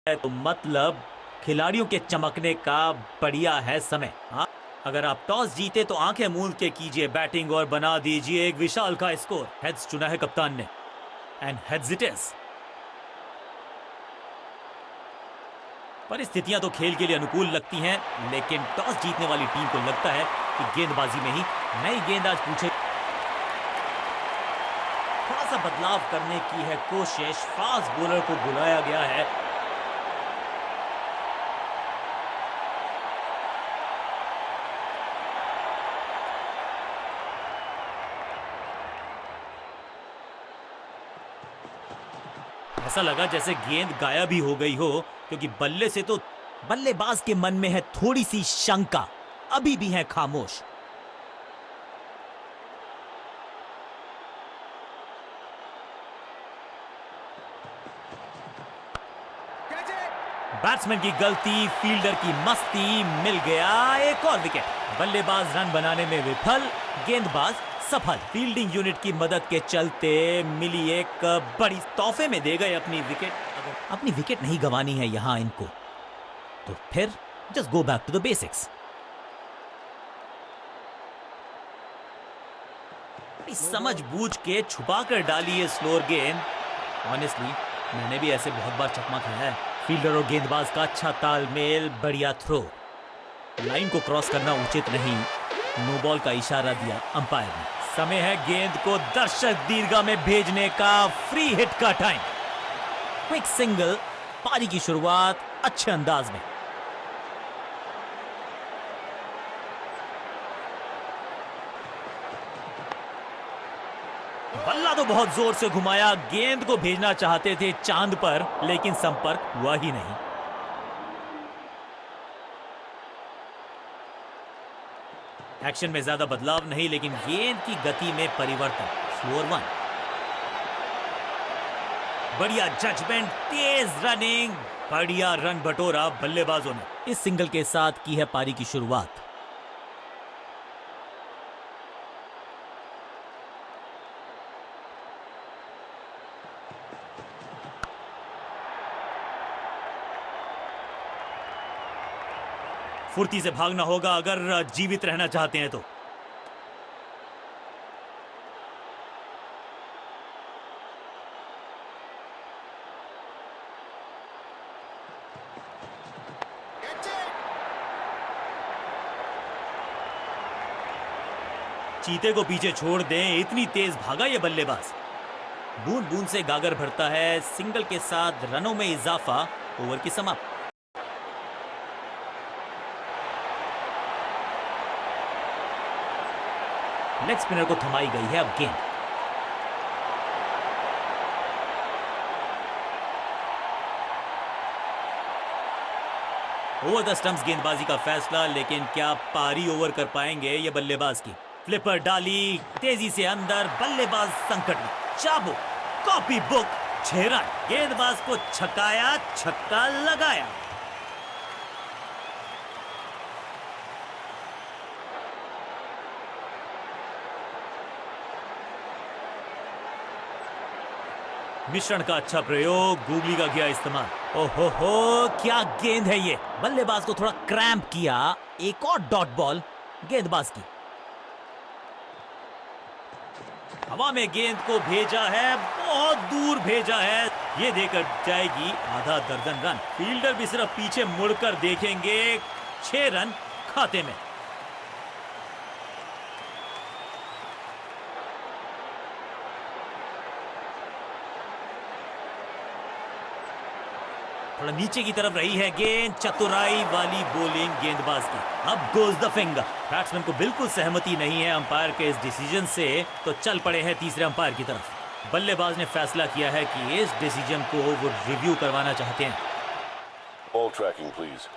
तो मतलब खिलाड़ियों के चमकने का बढ़िया है समय। हाँ, अगर आप टॉस जीते तो आंखें मूंद के कीजिए बैटिंग और बना दीजिए एक विशाल का स्कोर। हेड्स चुना है कप्तान ने एंड हेड्स इट इज। परिस्थितियां तो खेल के लिए अनुकूल लगती हैं, लेकिन टॉस जीतने वाली टीम को लगता है कि गेंदबाजी में ही नई गेंदबाज पूछे। थोड़ा सा बदलाव करने की है कोशिश, फास्ट बॉलर को बुलाया गया है। ऐसा लगा जैसे गेंद गायब ही हो गई हो, क्योंकि बल्ले से तो बल्लेबाज के मन में है थोड़ी सी शंका, अभी भी है खामोश। बैट्समैन की गलती, फील्डर की मस्ती, मिल गया एक और विकेट। बल्लेबाज रन बनाने में विफल, गेंदबाज सफल। फील्डिंग यूनिट की मदद के चलते मिली एक बड़ी तोहफे में दे गए अपनी विकेट। अगर अपनी विकेट नहीं गंवानी है यहां इनको, तो फिर just go back to the basics. समझ बूझ के छुपा कर डाली है स्लोअर गेंद। ऑनेस्टली मैंने भी ऐसे बहुत बार चकमा खाया है। फील्डर और गेंदबाज का अच्छा तालमेल, बढ़िया थ्रो। लाइन को क्रॉस करना उचित नहीं, नो बॉल का इशारा दिया अंपायर ने। समय है गेंद को दर्शक दीर्घा में भेजने का, फ्री हिट का टाइम। क्विक सिंगल, पारी की शुरुआत अच्छे अंदाज में। बल्ला तो बहुत जोर से घुमाया, गेंद को भेजना चाहते थे चांद पर, लेकिन संपर्क हुआ ही नहीं। एक्शन में ज्यादा बदलाव नहीं, लेकिन गेंद की गति में परिवर्तन। स्लोअर वन, बढ़िया जजमेंट, तेज रनिंग, बढ़िया रन बटोरा बल्लेबाजों ने। इस सिंगल के साथ की है पारी की शुरुआत। फुर्ती से भागना होगा अगर जीवित रहना चाहते हैं तो। चीते को पीछे छोड़ दें, इतनी तेज भागा ये बल्लेबाज। बूंद बूंद से गागर भरता है, सिंगल के साथ रनों में इजाफा, ओवर की समाप्ति। लेग स्पिनर को थमाई गई है अब गेंद। ओवर द स्टंप्स गेंदबाजी का फैसला, लेकिन क्या पारी ओवर कर पाएंगे ये बल्लेबाज की। फ्लिपर डाली, तेजी से अंदर, बल्लेबाज संकट में। चाबू, कॉपी बुक, 6 रन। गेंदबाज को छकाया, छक्का लगाया। मिश्रण का अच्छा प्रयोग, गूगली का किया इस्तेमाल। ओहो हो, क्या गेंद है ये। बल्लेबाज को थोड़ा क्रैम्प किया, एक और डॉट बॉल गेंदबाज की। हवा में गेंद को भेजा है, बहुत दूर भेजा है, ये देकर जाएगी आधा दर्जन रन। फील्डर भी सिर्फ पीछे मुड़कर देखेंगे, 6 रन खाते में। थोड़ा नीचे की तरफ रही है गेंद, चतुराई वाली बॉलिंग गेंदबाज की। अब गोज द फिंगर। बैट्समैन को बिल्कुल सहमति नहीं है अंपायर के इस डिसीजन से, तो चल पड़े हैं तीसरे अंपायर की तरफ। बल्लेबाज ने फैसला किया है कि इस डिसीजन को वो रिव्यू करवाना चाहते हैं। Ball tracking, please.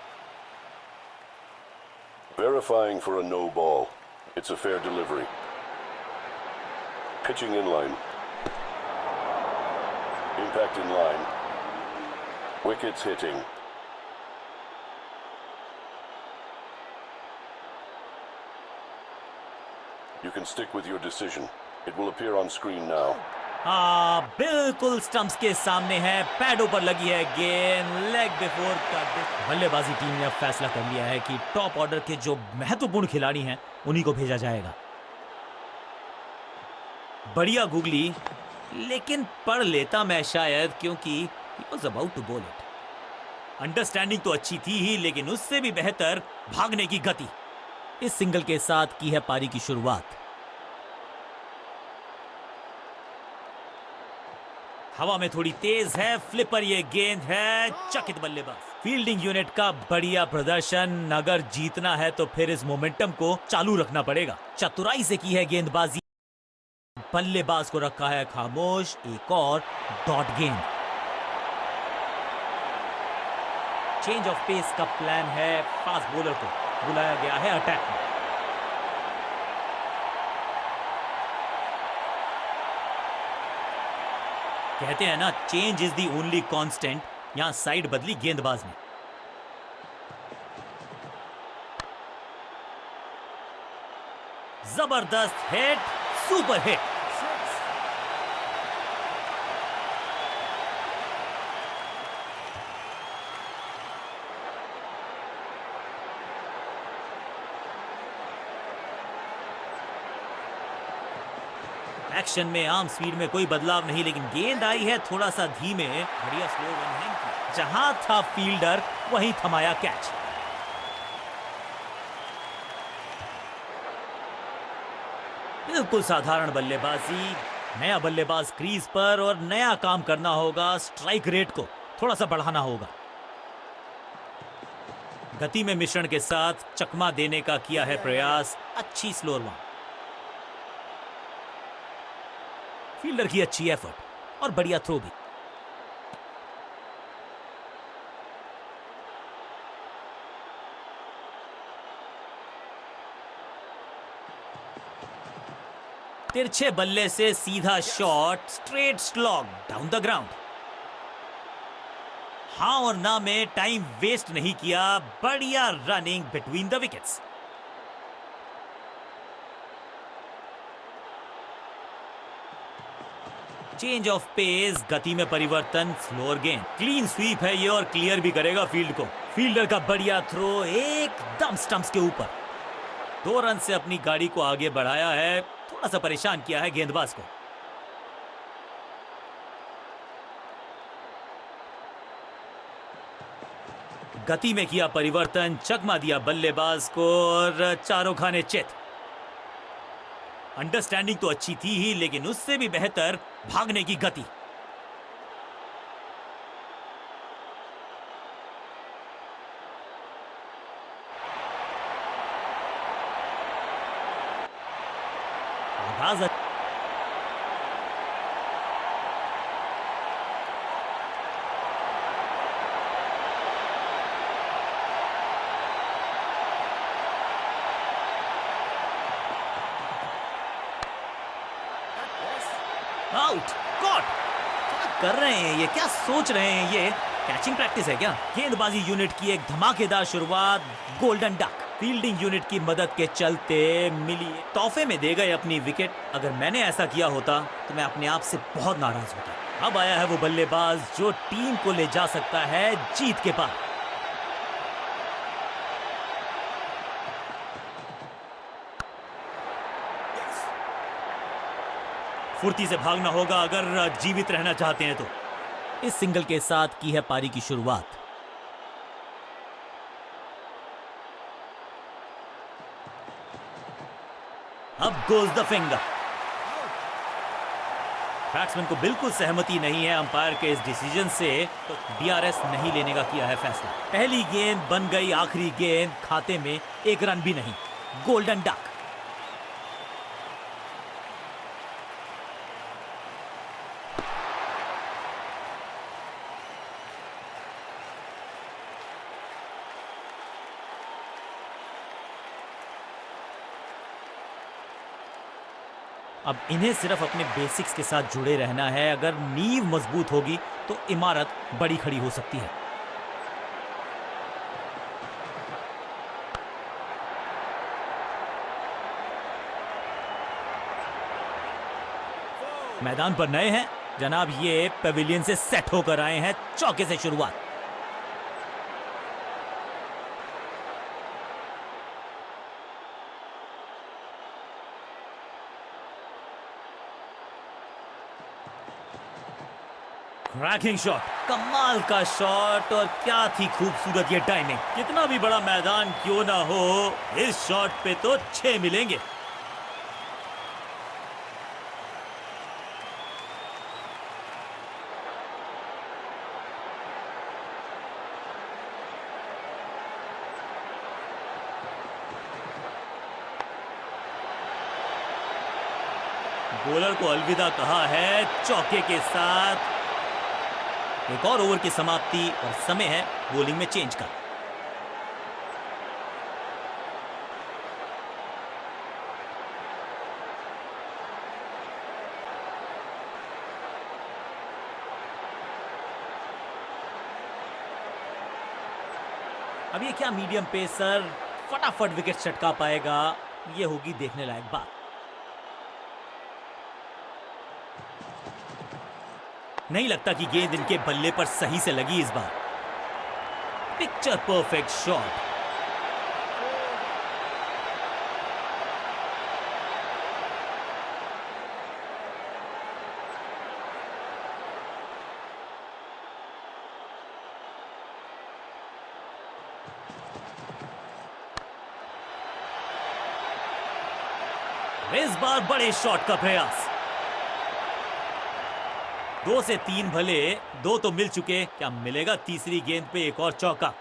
Verifying for a no ball. It's a fair delivery. Pitching in line. Impact in line. Wickets hitting. You can stick with your decision. It will appear on screen now. हाँ, बिल्कुल stumps के सामने है, पैडों पर लगी है गेंद, leg before cut. बल्लेबाजी टीम ने अब फैसला कर लिया है कि टॉप ऑर्डर के जो महत्वपूर्ण खिलाड़ी हैं उन्हीं को भेजा जाएगा। बढ़िया गुगली, लेकिन पढ़ लेता मैं शायद, क्योंकि he was about to bowl it. Understanding तो अच्छी थी ही, लेकिन उससे भी बेहतर भागने की गति। इस सिंगल के साथ की है पारी की शुरुआत। हवा में थोड़ी तेज है, फ्लिपर ये गेंद है, चकित बल्लेबाज। फील्डिंग यूनिट का बढ़िया प्रदर्शन, अगर जीतना है तो फिर इस मोमेंटम को चालू रखना पड़ेगा। चतुराई से की है गेंदबाजी, बल्लेबाज को रखा है खामोश। एक और डॉट गेंद। चेंज ऑफ पेस का प्लान है, फास्ट बॉलर को बुलाया गया है अटैक में। कहते हैं ना, change is the only constant. यहां साइड बदली गेंदबाज ने। जबरदस्त हिट, सुपर हिट। एक्शन में आर्म स्पीड में कोई बदलाव नहीं, लेकिन गेंद आई है थोड़ा सा धीमे। बढ़िया स्लो वन हैंड की। जहां था फील्डर वहीं थमाया कैच। बिल्कुल साधारण बल्लेबाजी। नया बल्लेबाज क्रीज पर और नया काम करना होगा। स्ट्राइक रेट को थोड़ा सा बढ़ाना होगा। गति में मिश्रण के साथ चकमा देने का किया है प्रयास। अच्छी स्लोअर वन। फील्डर की अच्छी एफर्ट और बढ़िया थ्रो भी। तिरछे बल्ले से सीधा shot, straight slog down the ground. हाँ और ना में टाइम वेस्ट नहीं किया। बढ़िया running between the wickets. Change of pace, गति में परिवर्तन, स्लोअर गेंद। क्लीन स्वीप है ये और क्लियर भी करेगा फील्ड को। फील्डर का बढ़िया थ्रो एकदम स्टंप्स के ऊपर। 2 रन से अपनी गाड़ी को आगे बढ़ाया है। थोड़ा सा परेशान किया है गेंदबाज को। गति में किया परिवर्तन, चकमा दिया बल्लेबाज को और चारों खाने चित। अंडरस्टैंडिंग तो अच्छी थी ही, लेकिन उससे भी बेहतर भागने की गति। आगाज आउट, कॉट। क्या कर रहे हैं ये, क्या सोच रहे हैं ये? कैचिंग प्रैक्टिस है क्या? गेंदबाजी यूनिट की एक धमाकेदार शुरुआत। गोल्डन डक फील्डिंग यूनिट की मदद के चलते मिली तोहफे में दे गए अपनी विकेट। अगर मैंने ऐसा किया होता तो मैं अपने आप से बहुत नाराज होता। अब आया है वो बल्लेबाज जो टीम को ले जा सकता है जीत के पार। फुर्ती से भागना होगा अगर जीवित रहना चाहते हैं तो। इस सिंगल के साथ की है पारी की शुरुआत। अब गोज द फिंगर। बैट्समैन को बिल्कुल सहमति नहीं है अंपायर के इस डिसीजन से, तो डीआरएस नहीं लेने का किया है फैसला। पहली गेंद बन गई आखिरी गेंद, खाते में 1 रन भी नहीं। Golden duck. अब इन्हें सिर्फ अपने बेसिक्स के साथ जुड़े रहना है। अगर नींव मजबूत होगी तो इमारत बड़ी खड़ी हो सकती है। मैदान पर नए हैं जनाब, ये पेविलियन से सेट होकर आए हैं। चौके से शुरुआत। क्रैकिंग शॉट, कमाल का शॉट, और क्या थी खूबसूरत ये टाइमिंग। कितना भी बड़ा मैदान क्यों ना हो, इस शॉट पे तो 6 मिलेंगे। बॉलर को अलविदा कहा है चौके के साथ। एक और ओवर की समाप्ति और समय है बॉलिंग में चेंज का। अब ये क्या मीडियम पेसर फटाफट विकेट चटका पाएगा, ये होगी देखने लायक बात। नहीं लगता कि गेंद इनके बल्ले पर सही से लगी इस बार। Picture perfect shot. इस बार बड़े शॉट का प्रयास। 2 से 3 भले, 2 तो मिल चुके, क्या मिलेगा तीसरी गेंद पे एक और चौका।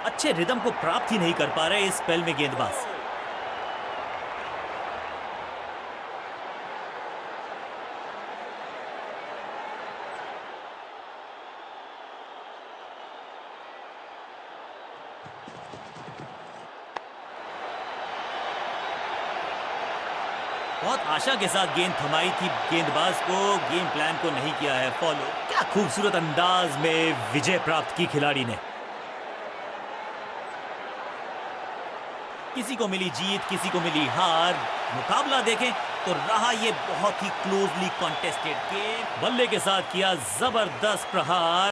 अच्छे रिदम को प्राप्त ही नहीं कर पा रहे इस स्पेल में गेंदबाज। बहुत आशा के साथ गेंद थमाई थी गेंदबाज को, गेम प्लान को नहीं किया है फॉलो। क्या खूबसूरत अंदाज में विजय प्राप्त की खिलाड़ी ने। किसी को मिली जीत, किसी को मिली हार। मुकाबला देखें तो रहा ये बहुत ही क्लोजली कॉन्टेस्टेड गेम। बल्ले के साथ किया जबरदस्त प्रहार।